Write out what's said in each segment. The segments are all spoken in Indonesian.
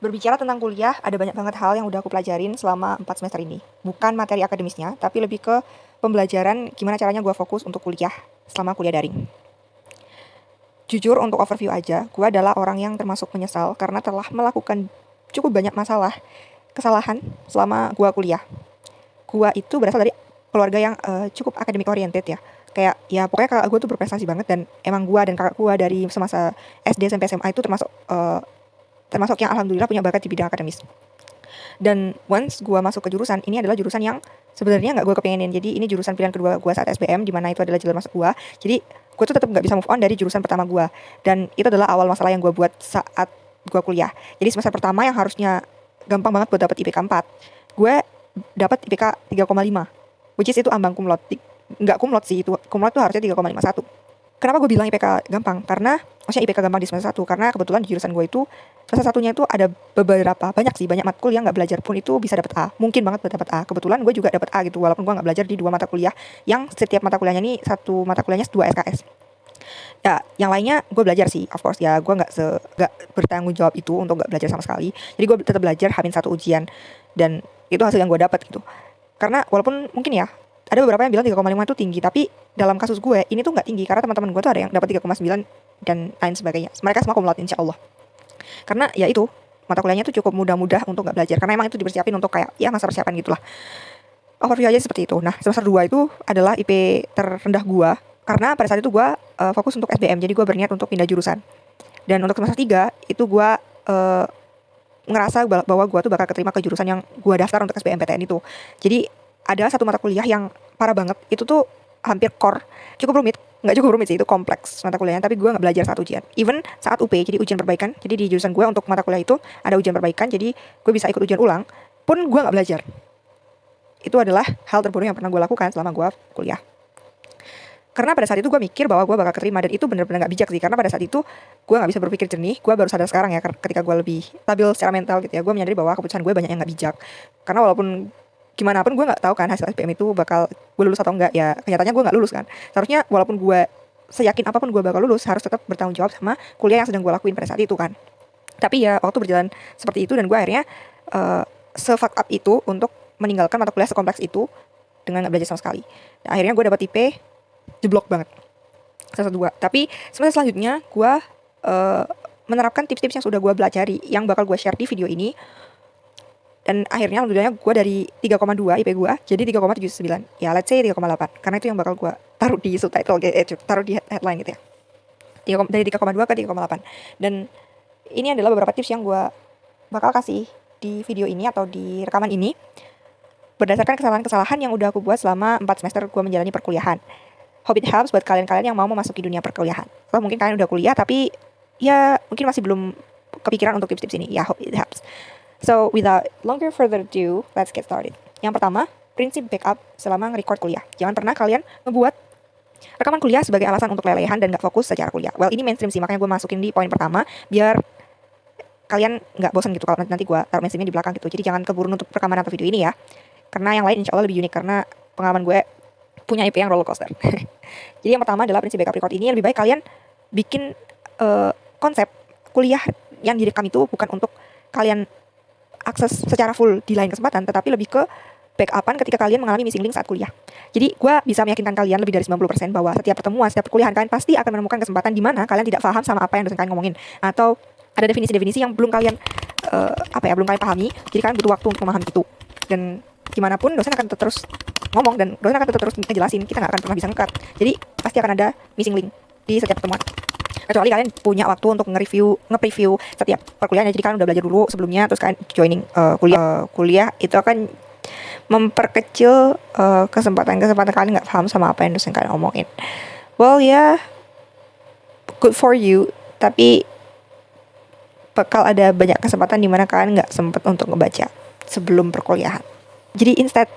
Berbicara tentang kuliah, ada banyak banget hal yang udah aku pelajarin selama 4 semester ini. Bukan materi akademisnya, tapi lebih ke pembelajaran gimana caranya gue fokus untuk kuliah selama kuliah daring. Jujur untuk overview aja, gue adalah orang yang termasuk menyesal karena telah melakukan cukup banyak kesalahan selama gue kuliah. Gue itu berasal dari keluarga yang cukup academic oriented ya. Kayak ya pokoknya kakak gue tuh berprestasi banget dan emang gue dan kakak gue dari semasa SD sampai SMA itu termasuk yang alhamdulillah punya bakat di bidang akademis. Dan once gue masuk ke jurusan, ini adalah jurusan yang sebenarnya nggak gue kepengenin. Jadi ini jurusan pilihan kedua gue saat SBM, di mana itu adalah jalur masuk gue. Jadi gue tuh tetap nggak bisa move on dari jurusan pertama gue. Dan itu adalah awal masalah yang gue buat saat gue kuliah. Jadi semester pertama yang harusnya gampang banget buat dapet IPK 4, gue dapat IPK 3,5, which is itu ambang kumlot. Nggak kumlot sih, itu kumlot tuh harusnya 3,51. Kenapa gue bilang IPK gampang? Karena maksudnya IPK gampang di semester 1, karena kebetulan di jurusan gue itu semester satunya itu ada banyak matkul yang nggak belajar pun itu bisa dapat A, mungkin banget dapat A. Kebetulan gue juga dapat A gitu, walaupun gue nggak belajar di dua mata kuliah yang setiap mata kuliahnya ini satu mata kuliahnya 2 SKS. Ya, yang lainnya gue belajar sih, of course ya, gue nggak bertanggung jawab itu untuk nggak belajar sama sekali. Jadi gue tetap belajar hamin satu ujian, dan itu hasil yang gue dapat gitu. Karena walaupun mungkin ya ada beberapa yang bilang 3,5 itu tinggi, tapi dalam kasus gue ini tuh nggak tinggi karena teman-teman gue tuh ada yang dapat 3,9 dan lain sebagainya. Mereka semua kumlot insya Allah. Karena ya itu mata kuliahnya tuh cukup mudah-mudah untuk nggak belajar karena emang itu dipersiapin untuk kayak ya masa persiapan gitulah. Overview aja seperti itu. Nah, semester 2 itu adalah IP terendah gue karena pada saat itu gue fokus untuk SBM, jadi gue berniat untuk pindah jurusan. Dan untuk semester 3 itu gue ngerasa bahwa gue tuh bakal keterima ke jurusan yang gue daftar untuk SBMPTN itu. Jadi ada satu mata kuliah yang parah banget, itu tuh hampir core, nggak cukup rumit sih, itu kompleks mata kuliahnya, tapi gue nggak belajar saat ujian. Even saat UP, jadi ujian perbaikan, jadi di jurusan gue untuk mata kuliah itu ada ujian perbaikan, jadi gue bisa ikut ujian ulang, pun gue nggak belajar. Itu adalah hal terburuk yang pernah gue lakukan selama gue kuliah. Karena pada saat itu gue mikir bahwa gue bakal keterima, dan itu bener-bener gak bijak sih. Karena pada saat itu gue gak bisa berpikir jernih. Gue baru sadar sekarang ya, ketika gue lebih stabil secara mental gitu ya, gue menyadari bahwa keputusan gue banyak yang gak bijak. Karena walaupun gimana pun gue gak tahu kan hasil SPM itu bakal gue lulus atau enggak. Ya kenyataannya gue gak lulus kan. Seharusnya walaupun gue seyakin apapun gue bakal lulus, harus tetap bertanggung jawab sama kuliah yang sedang gue lakuin pada saat itu kan. Tapi ya waktu berjalan seperti itu, dan gue akhirnya se-fuck up itu untuk meninggalkan mata kuliah sekompleks itu dengan gak belajar sama sekali. Nah, akhirnya gue dapat IP jeblok banget semester 2. Tapi semester selanjutnya gue menerapkan tips-tips yang sudah gue pelajari, yang bakal gue share di video ini. Dan akhirnya alhamdulillah gue dari 3,2 IP gue jadi 3,79. Ya let's say 3,8, karena itu yang bakal gue taruh di subtitle, taruh di headline gitu ya. Dari 3,2 ke 3,8. Dan ini adalah beberapa tips yang gue bakal kasih di video ini atau di rekaman ini berdasarkan kesalahan-kesalahan yang udah aku buat selama 4 semester gue menjalani perkuliahan. Hope it helps buat kalian-kalian yang mau memasuki dunia perkuliahan. Atau mungkin kalian udah kuliah tapi ya mungkin masih belum kepikiran untuk tips-tips ini. Ya, hope it helps. So, without longer further ado, let's get started. Yang pertama, prinsip backup selama nge-record kuliah. Jangan pernah kalian ngebuat rekaman kuliah sebagai alasan untuk lelehan dan gak fokus secara kuliah. Well, ini mainstream sih, makanya gue masukin di poin pertama, biar kalian gak bosan gitu kalau nanti gue taruh mainstreamnya di belakang gitu. Jadi jangan keburu nutup rekaman atau video ini ya. Karena yang lain insya Allah lebih unik, karena pengalaman gue punya IP yang roller coaster. Jadi yang pertama adalah prinsip backup record ini, lebih baik kalian bikin konsep kuliah yang direkam itu bukan untuk kalian akses secara full di lain kesempatan, tetapi lebih ke backupan ketika kalian mengalami missing link saat kuliah. Jadi gue bisa meyakinkan kalian lebih dari 90% bahwa setiap pertemuan, setiap perkuliahan kalian pasti akan menemukan kesempatan di mana kalian tidak paham sama apa yang dosen kalian ngomongin, atau ada definisi-definisi yang belum kalian belum kalian pahami. Jadi kalian butuh waktu untuk memahami itu. Dan gimana pun dosen akan terus ngomong dan dosen akan terus ngejelasin, kita nggak akan pernah bisa nge-cut. Jadi pasti akan ada missing link di setiap pertemuan. Kecuali kalian punya waktu untuk nge-preview setiap perkuliahan. Jadi kalian udah belajar dulu sebelumnya, terus kalian joining kuliah itu akan memperkecil kesempatan kalian nggak paham sama apa yang dosen kalian omongin. Well ya, good for you, tapi bakal ada banyak kesempatan di mana kalian nggak sempet untuk ngebaca sebelum perkuliahan. Jadi instead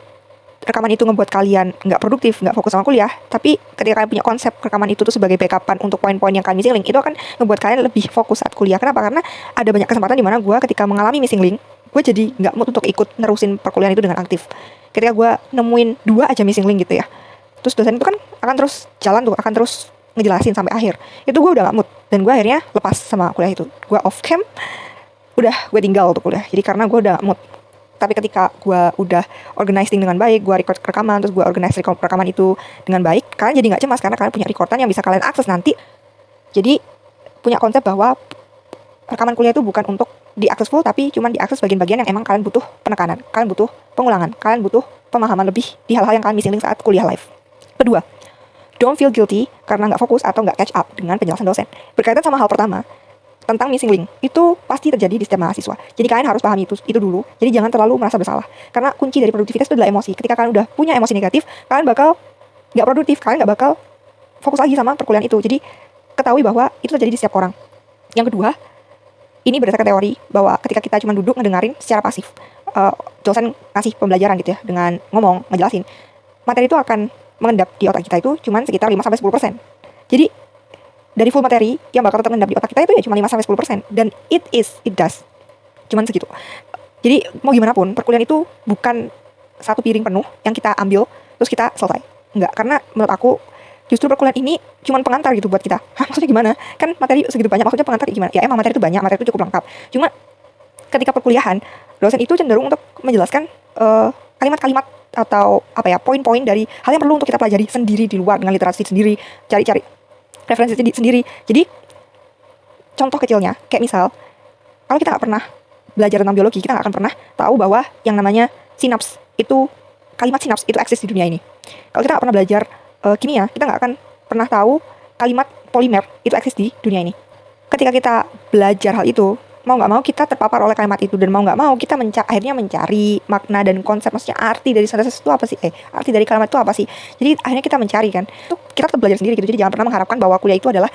rekaman itu ngebuat kalian nggak produktif, nggak fokus sama kuliah, tapi ketika kalian punya konsep rekaman itu tuh sebagai backupan untuk poin-poin yang kalian missing link, itu akan ngebuat kalian lebih fokus saat kuliah. Kenapa? Karena ada banyak kesempatan di mana gue ketika mengalami missing link, gue jadi nggak mood untuk ikut nerusin perkuliahan itu dengan aktif. Ketika gue nemuin 2 aja missing link gitu ya, terus dosen itu kan akan terus jalan tuh, akan terus ngejelasin sampai akhir. Itu gue udah gak mood, dan gue akhirnya lepas sama kuliah itu. Gue off cam, udah gue tinggal untuk kuliah. Jadi karena gue udah mood. Tapi ketika gue udah organizing dengan baik, gue record rekaman, terus gue organize rekaman itu dengan baik, kalian jadi nggak cemas karena kalian punya recordan yang bisa kalian akses nanti. Jadi punya konsep bahwa rekaman kuliah itu bukan untuk diakses full, tapi cuma diakses bagian-bagian yang emang kalian butuh penekanan, kalian butuh pengulangan, kalian butuh pemahaman lebih di hal-hal yang kalian missing link saat kuliah live. Kedua, don't feel guilty karena nggak fokus atau nggak catch up dengan penjelasan dosen. Berkaitan sama hal pertama, tentang missing link, itu pasti terjadi di setiap mahasiswa. Jadi kalian harus pahami itu dulu. Jadi jangan terlalu merasa bersalah. Karena kunci dari produktivitas itu adalah emosi. Ketika kalian udah punya emosi negatif, kalian bakal nggak produktif, kalian nggak bakal fokus lagi sama perkuliahan itu. Jadi ketahui bahwa itu terjadi di setiap orang. Yang kedua, ini berdasarkan teori bahwa ketika kita cuma duduk ngedengerin secara pasif, dosen ngasih pembelajaran gitu ya, dengan ngomong, ngejelasin, materi itu akan mengendap di otak kita itu cuma sekitar 5-10%. Jadi dari full materi yang bakal tetap mengendap di otak kita itu ya cuma 5-10%. Dan it does cuman segitu. Jadi mau gimana pun, perkuliahan itu bukan satu piring penuh yang kita ambil terus kita selesai. Enggak, karena menurut aku justru perkuliahan ini cuman pengantar gitu buat kita. Hah, maksudnya gimana? Kan materi segitu banyak, maksudnya pengantar gimana? Ya emang materi itu banyak, materi itu cukup lengkap. Cuma ketika perkuliahan, dosen itu cenderung untuk menjelaskan kalimat-kalimat atau apa ya, poin-poin dari hal yang perlu untuk kita pelajari sendiri di luar dengan literasi sendiri, cari-cari referensi sendiri. Jadi contoh kecilnya, kayak misal, kalau kita nggak pernah belajar tentang biologi, kita nggak akan pernah tahu bahwa yang namanya sinaps itu, kalimat sinaps itu eksis di dunia ini. Kalau kita nggak pernah belajar kimia, kita nggak akan pernah tahu kalimat polimer itu eksis di dunia ini. Ketika kita belajar hal itu, mau nggak mau kita terpapar oleh kalimat itu, dan mau nggak mau kita akhirnya mencari makna dan konsep, maksudnya arti dari sintesis itu apa sih, arti dari kalimat itu apa sih. Jadi akhirnya kita mencari kan, itu kita tetap belajar sendiri gitu. Jadi jangan pernah mengharapkan bahwa kuliah itu adalah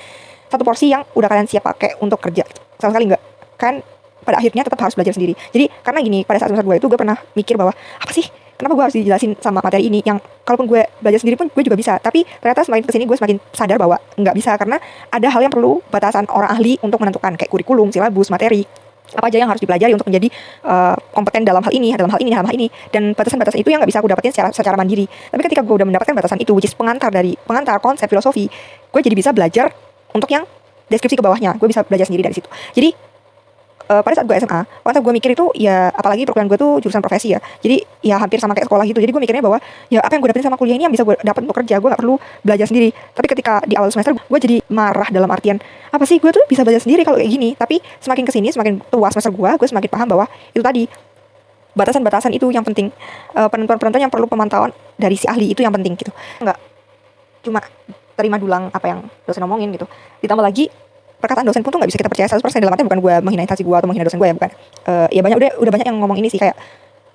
satu porsi yang udah kalian siap pakai untuk kerja gitu. Sama sekali nggak, kan pada akhirnya tetap harus belajar sendiri. Jadi karena gini, pada saat semester gue itu gue pernah mikir bahwa apa sih, kenapa gue harus dijelasin sama materi ini yang kalaupun gue belajar sendiri pun gue juga bisa. Tapi ternyata semakin kesini gue semakin sadar bahwa nggak bisa, karena ada hal yang perlu batasan orang ahli untuk menentukan, kayak kurikulum, silabus, materi, apa aja yang harus dipelajari untuk menjadi kompeten dalam hal ini, dalam hal ini. Dan batasan-batasan itu yang nggak bisa gue dapetin secara mandiri. Tapi ketika gue udah mendapatkan batasan itu, which is pengantar konsep filosofi, gue jadi bisa belajar untuk yang deskripsi ke bawahnya. Gue bisa belajar sendiri dari situ. Jadi pada saat gue SMA, konsep gue mikir itu ya, apalagi perkuliahan gue tuh jurusan profesi ya, jadi ya hampir sama kayak sekolah gitu. Jadi gue mikirnya bahwa ya apa yang gue dapetin sama kuliah ini yang bisa gue dapat untuk kerja, gue gak perlu belajar sendiri. Tapi ketika di awal semester gue jadi marah, dalam artian apa sih, gue tuh bisa belajar sendiri kalau kayak gini. Tapi semakin kesini, semakin tua semester gue semakin paham bahwa itu tadi, batasan-batasan itu yang penting, penentuan-penentuan yang perlu pemantauan dari si ahli itu yang penting gitu. Nggak cuma terima dulang apa yang dosen ngomongin gitu. Ditambah lagi perkataan dosen pun tuh nggak bisa kita percaya 100%. Dalam artinya bukan gue menghina instansi gue atau menghina dosen gue ya, bukan. Ya udah banyak yang ngomong ini sih, kayak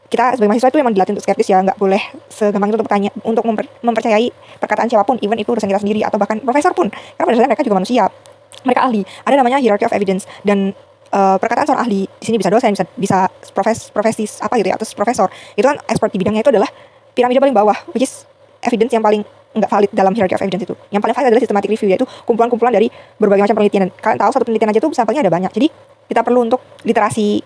kita sebagai mahasiswa itu emang dilatih untuk skeptis ya, nggak boleh segampang itu untuk bertanya, untuk mempercayai perkataan siapapun, even itu dosen kita sendiri atau bahkan profesor pun, karena pada dasarnya mereka juga manusia, mereka ahli. Ada namanya hierarchy of evidence, dan perkataan seorang ahli di sini bisa dosen, bisa profesis apa gitu ya, atau profesor, itu kan expert di bidangnya, itu adalah piramida paling bawah, which is evidence yang paling nggak valid dalam hierarchy of evidence itu. Yang paling valid adalah systematic review, yaitu kumpulan-kumpulan dari berbagai macam penelitian. Kalian tahu satu penelitian aja tuh sampelnya ada banyak. Jadi kita perlu untuk literasi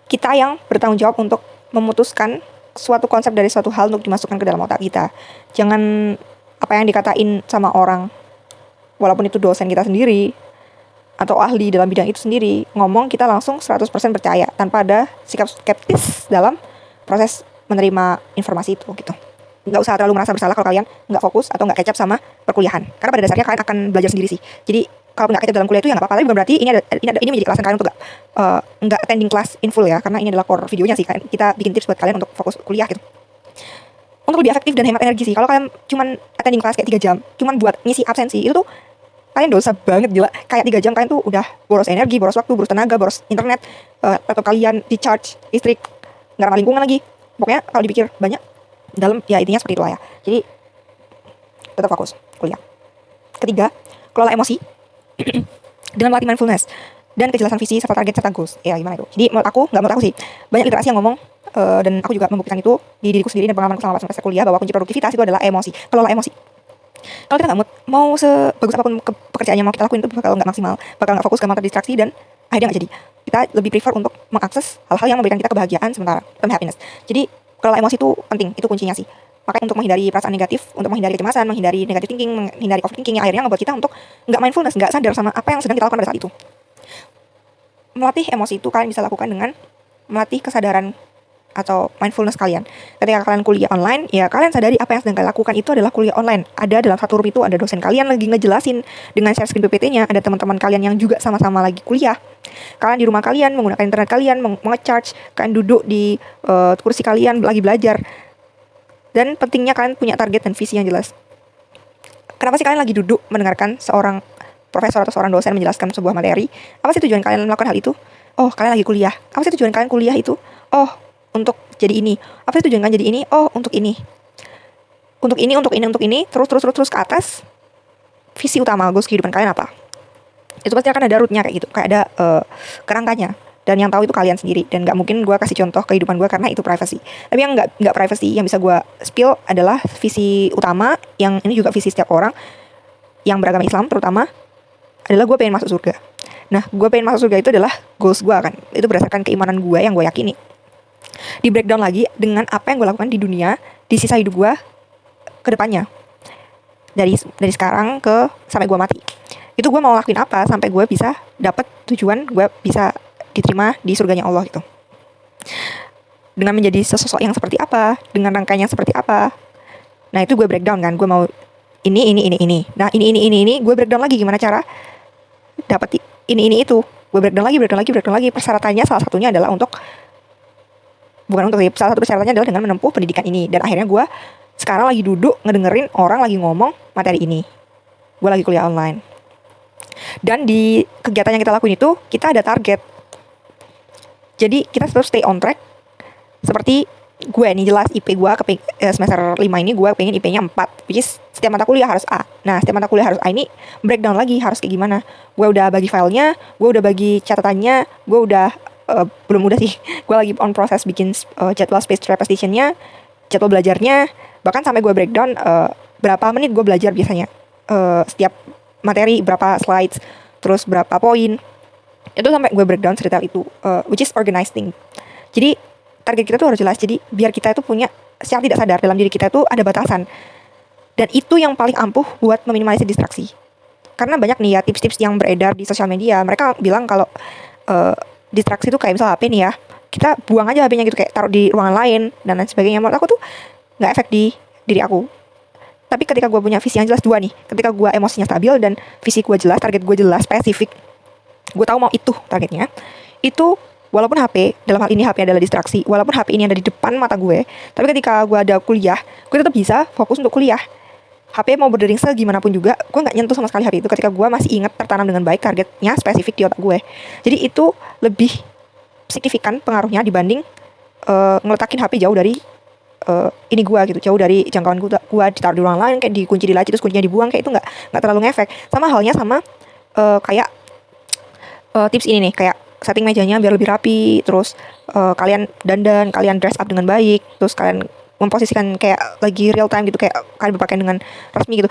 kita yang bertanggung jawab untuk memutuskan suatu konsep dari suatu hal untuk dimasukkan ke dalam otak kita. Jangan apa yang dikatain sama orang, walaupun itu dosen kita sendiri atau ahli dalam bidang itu sendiri, ngomong kita langsung 100% percaya tanpa ada sikap skeptis dalam proses menerima informasi itu gitu. Nggak usah terlalu merasa bersalah kalau kalian nggak fokus atau nggak catch up sama perkuliahan, karena pada dasarnya kalian akan belajar sendiri sih. Jadi kalau nggak catch up dalam kuliah itu ya nggak apa-apa, tapi bukan berarti ini menjadi alasan kalian untuk nggak attending kelas in full ya, karena ini adalah core videonya sih. Kita bikin tips buat kalian untuk fokus kuliah gitu, untuk lebih efektif dan hemat energi sih. Kalau kalian cuman attending kelas kayak 3 jam cuman buat ngisi absensi, itu tuh kalian dosa banget, gila. Kayak 3 jam kalian tuh udah boros energi, boros waktu, boros tenaga, boros internet, laptop kalian di charge, listrik, nggak ramah lingkungan lagi. Pokoknya kalau dipikir banyak dalam, ya intinya seperti itu lah ya. Jadi tetap fokus kuliah. Ketiga, kelola emosi dengan melatih mindfulness dan kejelasan visi serta target serta goals. Ya gimana itu? Jadi menurut aku sih, banyak literasi yang ngomong, dan aku juga membuktikan itu di diriku sendiri dan pengalaman selama semester kuliah, bahwa kunci produktivitas itu adalah emosi. Kelola emosi. Kalau kita nggak mood, mau sebagus apapun pekerjaan yang mau kita lakuin itu bakal nggak maksimal, bakal nggak fokus, gampang terdistraksi, dan akhirnya nggak jadi. Kita lebih prefer untuk mengakses hal-hal yang memberikan kita kebahagiaan sementara, term happiness. Jadi kelola emosi itu penting, itu kuncinya sih. Makanya untuk menghindari perasaan negatif, untuk menghindari kecemasan, menghindari negative thinking, menghindari overthinking, yang akhirnya ngebuat kita untuk nggak mindfulness, nggak sadar sama apa yang sedang kita lakukan pada saat itu. melatih emosi itu kalian bisa lakukan dengan melatih kesadaran atau mindfulness kalian. Ketika kalian kuliah online, ya kalian sadari apa yang sedang kalian lakukan itu adalah kuliah online. Ada dalam satu room itu ada dosen kalian lagi ngejelasin dengan share screen PPT-nya, ada teman-teman kalian yang juga sama-sama lagi kuliah. Kalian di rumah kalian menggunakan internet kalian, menge-charge, kalian duduk di kursi kalian lagi belajar. Dan pentingnya kalian punya target dan visi yang jelas. Kenapa sih kalian lagi duduk mendengarkan seorang profesor atau seorang dosen menjelaskan sebuah materi? Apa sih tujuan kalian melakukan hal itu? Oh, kalian lagi kuliah. Apa sih tujuan kalian kuliah itu? Oh, untuk jadi ini. Apa sih tujuan kalian jadi ini? Oh, untuk ini. Untuk ini, terus ke atas. Visi utama goals kehidupan kalian apa? Itu pasti akan ada rootnya kayak gitu, kayak ada kerangkanya. Dan yang tahu itu kalian sendiri. Dan gak mungkin gue kasih contoh kehidupan gue karena itu privacy. Tapi yang gak privacy, yang bisa gue spill adalah visi utama, yang ini juga visi setiap orang yang beragama Islam terutama, adalah gue pengen masuk surga. Nah, gue pengen masuk surga itu adalah goals gue kan. Itu berdasarkan keimanan gue yang gue yakini. Di breakdown lagi dengan apa yang gue lakukan di dunia, di sisa hidup gue ke depannya. Dari sekarang sampai gue mati. Itu gue mau lakuin apa sampai gue bisa dapat tujuan, gue bisa diterima di surganya Allah gitu. Dengan menjadi sosok yang seperti apa, dengan rangkaian yang seperti apa. Nah, itu gue breakdown kan, gue mau ini. Nah, ini gue breakdown lagi gimana cara dapat ini itu. Gue breakdown lagi. Persyaratannya salah satunya adalah salah satu persyaratannya adalah dengan menempuh pendidikan ini. Dan akhirnya gue sekarang lagi duduk ngedengerin orang lagi ngomong materi ini. Gue lagi kuliah online. Dan di kegiatan yang kita lakuin itu, kita ada target. Jadi kita harus stay on track. Seperti gue nih jelas IP gue semester 5 ini gue pengen IP-nya 4, which is setiap mata kuliah harus A. Nah, setiap mata kuliah harus A ini breakdown lagi harus kayak gimana. Gue udah bagi filenya, gue udah bagi catatannya, gue udah belum udah sih. Gue lagi on proses bikin jadwal spaced repetition-nya, jadwal belajarnya, bahkan sampai gue breakdown berapa menit gue belajar biasanya. Setiap materi berapa slides, terus berapa poin. Itu sampai gue breakdown cerita itu, which is organizing. Jadi target kita tuh harus jelas. Jadi biar kita itu punya, secara tidak sadar dalam diri kita itu ada batasan. Dan itu yang paling ampuh buat meminimalisir distraksi. Karena banyak nih ya tips-tips yang beredar di sosial media. Mereka bilang kalau distraksi itu kayak misalnya HP nih ya, kita buang aja HP-nya gitu, kayak taruh di ruangan lain dan lain sebagainya. Menurut aku tuh gak efek di diri aku. Tapi ketika gue punya visi yang jelas, dua nih, ketika gue emosinya stabil dan visi gue jelas, target gue jelas, spesifik, gue tahu mau itu targetnya, itu walaupun HP, dalam hal ini HP adalah distraksi, walaupun HP ini ada di depan mata gue, tapi ketika gue ada kuliah, gue tetap bisa fokus untuk kuliah. HP mau berdering segimana pun juga, gue gak nyentuh sama sekali HP itu ketika gue masih ingat tertanam dengan baik targetnya spesifik di otak gue. Jadi itu lebih signifikan pengaruhnya dibanding ngeletakin HP jauh dari ini gue gitu, jauh dari jangkauan gue ditaruh di ruang lain, kayak dikunci di laci terus kuncinya dibuang, kayak itu nggak terlalu ngefek. Sama halnya sama kayak tips ini nih, kayak setting mejanya biar lebih rapi, terus kalian dandan, kalian dress up dengan baik, terus kalian memposisikan kayak lagi real time gitu, kayak kalian berpakaian dengan resmi gitu.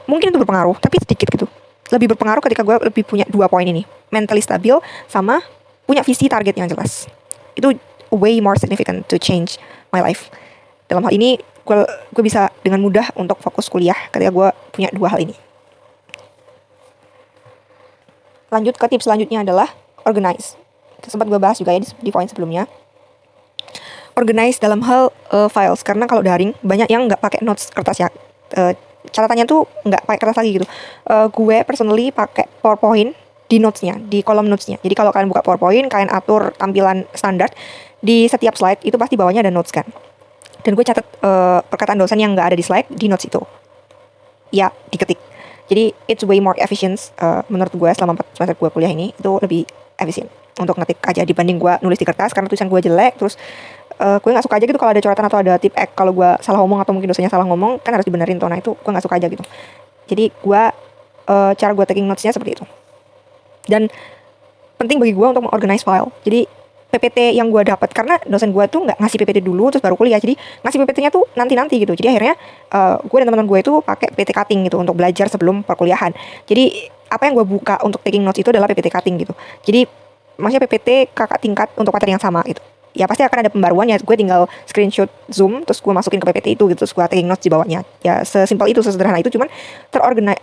Mungkin itu berpengaruh, tapi sedikit gitu. Lebih berpengaruh ketika gue lebih punya 2 poin ini, mentally stabil sama punya visi target yang jelas. Itu way more significant to change my life. Dalam hal ini gue bisa dengan mudah untuk fokus kuliah ketika gue punya 2 hal ini. Lanjut ke tips selanjutnya adalah organize. Sempat gue bahas juga ya di poin sebelumnya. Organize dalam hal files, karena kalau daring banyak yang nggak pakai notes kertas ya. Catatannya tuh nggak pakai kertas lagi gitu. Gue personally pakai PowerPoint di notesnya, di kolom notesnya. Jadi kalau kalian buka PowerPoint, kalian atur tampilan standar di setiap slide itu pasti bawahnya ada notes kan. Dan gue catat perkataan dosen yang nggak ada di slide di notes itu. Ya, diketik. Jadi it's way more efficient menurut gue selama 4 semester gue kuliah ini, itu lebih efisien untuk ngetik aja dibanding gue nulis di kertas, karena tulisan gue jelek. Terus gue gak suka aja gitu kalau ada coretan atau ada tip X, kalau gue salah ngomong atau mungkin dosennya salah ngomong kan harus dibenerin tuh. Nah itu gue gak suka aja gitu. Jadi gue cara gue taking notesnya seperti itu. Dan penting bagi gue untuk mengorganize file. Jadi PPT yang gue dapat, karena dosen gue tuh nggak ngasih PPT dulu terus baru kuliah, jadi ngasih PPT-nya tuh nanti gitu. Jadi akhirnya gue dan teman-teman gue itu pakai PPT cutting gitu untuk belajar sebelum perkuliahan. Jadi apa yang gue buka untuk taking notes itu adalah PPT cutting gitu. Jadi maksudnya PPT kakak tingkat untuk materi yang sama gitu. ya pasti akan ada pembaruan ya. Gue tinggal screenshot Zoom terus gue masukin ke PPT itu gitu, terus gue taking notes di bawahnya. Ya sesimpel itu, sesederhana itu, cuman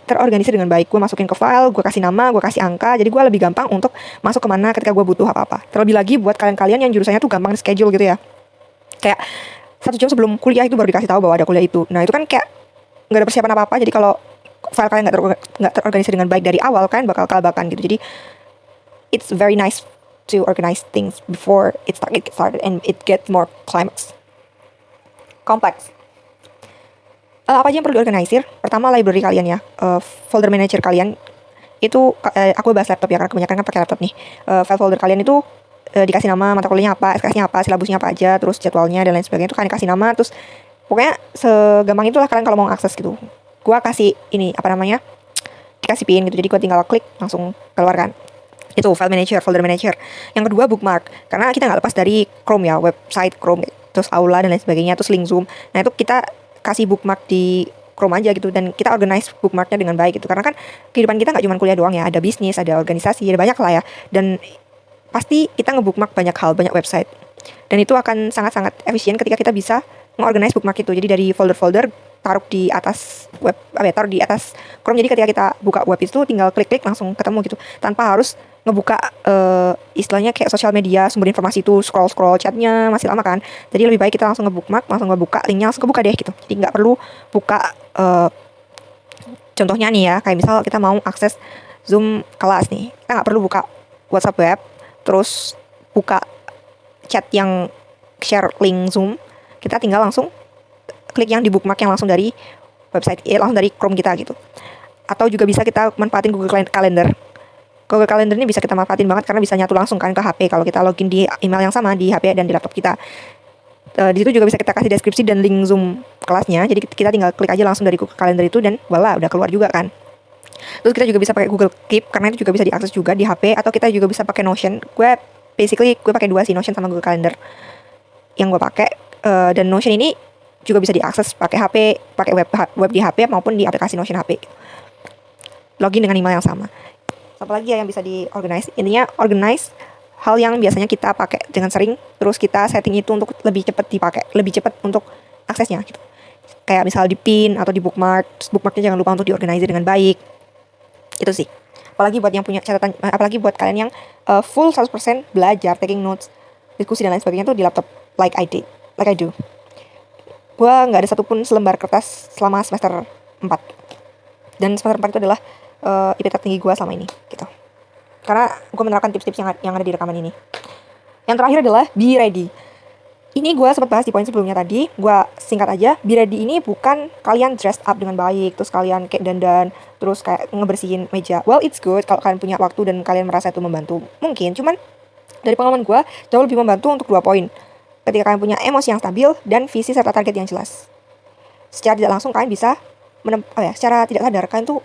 terorganisir dengan baik. Gue masukin ke file, gue kasih nama, gue kasih angka, jadi gue lebih gampang untuk masuk kemana ketika gue butuh apa-apa. Terlebih lagi buat kalian-kalian yang jurusannya tuh gampang schedule gitu ya, kayak 1 jam sebelum kuliah itu baru dikasih tahu bahwa ada kuliah itu. Nah itu kan kayak nggak ada persiapan apa-apa, jadi kalau file kalian nggak terorganisir dengan baik dari awal, kan bakal kelabakan gitu. Jadi it's very nice to organize things before it started and it gets more climax. Complex. Apa aja yang perlu diorganisir? Pertama, library kalian ya, folder manager kalian itu, aku bahas laptop ya karena kebanyakan kan pakai laptop nih. File folder kalian itu dikasih nama, mata kuliahnya apa, SKS-nya apa, silabusnya apa aja, terus jadwalnya dan lain sebagainya itu kalian kasih nama, terus pokoknya segampang itulah kalian kalau mau akses gitu. Gua kasih ini apa namanya, dikasih pin gitu, jadi gua tinggal klik langsung keluarkan. Itu file manager, folder manager. Yang kedua, bookmark, karena kita nggak lepas dari Chrome ya, website Chrome, terus Aula dan lain sebagainya, terus link Zoom. Nah itu kita kasih bookmark di Chrome aja gitu, dan kita organize bookmarknya dengan baik gitu, karena kan kehidupan kita nggak cuma kuliah doang ya, ada bisnis, ada organisasi, ada banyak lah ya, dan pasti kita nge-bookmark banyak hal, banyak website, dan itu akan sangat-sangat efisien ketika kita bisa nge-organize bookmark itu. Jadi dari folder-folder taruh di atas web, taruh di atas Chrome, jadi ketika kita buka web itu tinggal klik-klik langsung ketemu gitu, tanpa harus ngebuka istilahnya kayak sosial media, sumber informasi itu, scroll chatnya masih lama kan. Jadi lebih baik kita langsung nge-bookmark, langsung ngebuka linknya, langsung kebuka deh gitu. Jadi nggak perlu buka contohnya nih ya, kayak misal kita mau akses Zoom kelas nih, kita nggak perlu buka WhatsApp web terus buka chat yang share link Zoom, kita tinggal langsung klik yang di bookmark yang langsung dari website, langsung dari Chrome kita gitu. Atau juga bisa kita manfaatin Google Calendar. Google Calendar ini bisa kita manfaatin banget karena bisa nyatu langsung kan ke HP kalau kita login di email yang sama di HP dan di laptop kita. Di situ juga bisa kita kasih deskripsi dan link Zoom kelasnya. Jadi kita tinggal klik aja langsung dari Google Calendar itu dan voila, udah keluar juga kan. Terus kita juga bisa pakai Google Keep karena itu juga bisa diakses juga di HP, atau kita juga bisa pakai Notion. Gue pakai dua sih, Notion sama Google Calendar yang gue pakai. Dan Notion ini juga bisa diakses pakai HP, pakai web di HP maupun di aplikasi Notion HP. Login dengan email yang sama. Apa lagi ya yang bisa di-organize? Intinya organize hal yang biasanya kita pakai dengan sering, terus kita setting itu untuk lebih cepat dipakai, lebih cepat untuk aksesnya gitu. Kayak misal di pin atau di bookmark, bookmarknya jangan lupa untuk diorganize dengan baik. Itu sih. Apalagi buat yang punya catatan, apalagi buat kalian yang full 100% belajar, taking notes, diskusi dan lain sebagainya tuh di laptop like I do. Gua nggak ada satupun selembar kertas selama semester 4. Dan semester 4 itu adalah IP tertinggi gue selama ini gitu, karena gue menerapkan tips-tips yang ada di rekaman ini. Yang terakhir adalah be ready. Ini gue sempat bahas di poin sebelumnya tadi, gue singkat aja. Be ready ini bukan kalian dress up dengan baik, terus kalian kayak dandan, terus kayak ngebersihin meja. Well, it's good kalau kalian punya waktu dan kalian merasa itu membantu, mungkin. Cuman dari pengalaman gue jauh lebih membantu untuk 2 poin. Ketika kalian punya emosi yang stabil dan visi serta target yang jelas. Secara tidak langsung kalian bisa secara tidak sadar kalian tuh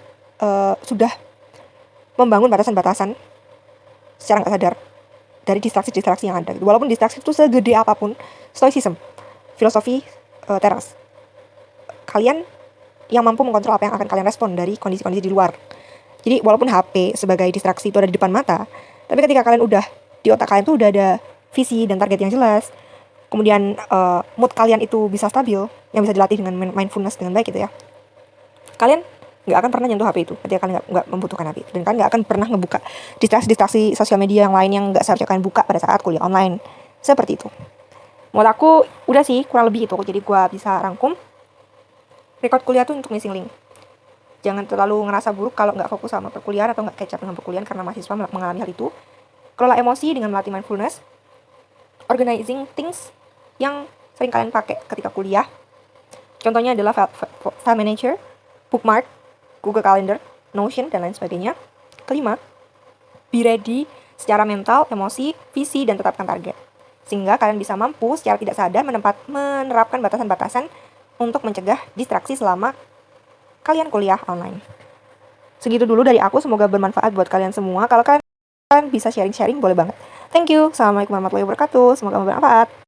sudah membangun batasan-batasan secara nggak sadar dari distraksi-distraksi yang ada. Walaupun distraksi itu segede apapun, stoicism, filosofi teras. Kalian yang mampu mengontrol apa yang akan kalian respon dari kondisi-kondisi di luar. Jadi walaupun HP sebagai distraksi itu ada di depan mata, tapi ketika kalian udah, di otak kalian tuh udah ada visi dan target yang jelas, kemudian mood kalian itu bisa stabil, yang bisa dilatih dengan mindfulness dengan baik gitu ya, kalian nggak akan pernah nyentuh HP itu ketika kalian nggak membutuhkan HP, dan kalian nggak akan pernah ngebuka distraksi sosial media yang lain yang nggak seharusnya kalian buka pada saat kuliah online. Seperti itu. Menurut aku udah sih kurang lebih itu, jadi gue bisa rangkum. Record kuliah tuh untuk missing link. Jangan terlalu ngerasa buruk kalau nggak fokus sama perkuliahan atau nggak catch up dengan perkuliahan karena mahasiswa mengalami hal itu. Kelola emosi dengan melatih mindfulness. Organizing things yang sering kalian pakai ketika kuliah. Contohnya adalah file manager, bookmark, Google Calendar, Notion, dan lain sebagainya. Kelima, be ready secara mental, emosi, visi, dan tetapkan target. Sehingga kalian bisa mampu secara tidak sadar menerapkan batasan-batasan untuk mencegah distraksi selama kalian kuliah online. Segitu dulu dari aku, semoga bermanfaat buat kalian semua. Kalau kalian bisa sharing-sharing, boleh banget. Thank you. Assalamualaikum warahmatullahi wabarakatuh. Semoga bermanfaat.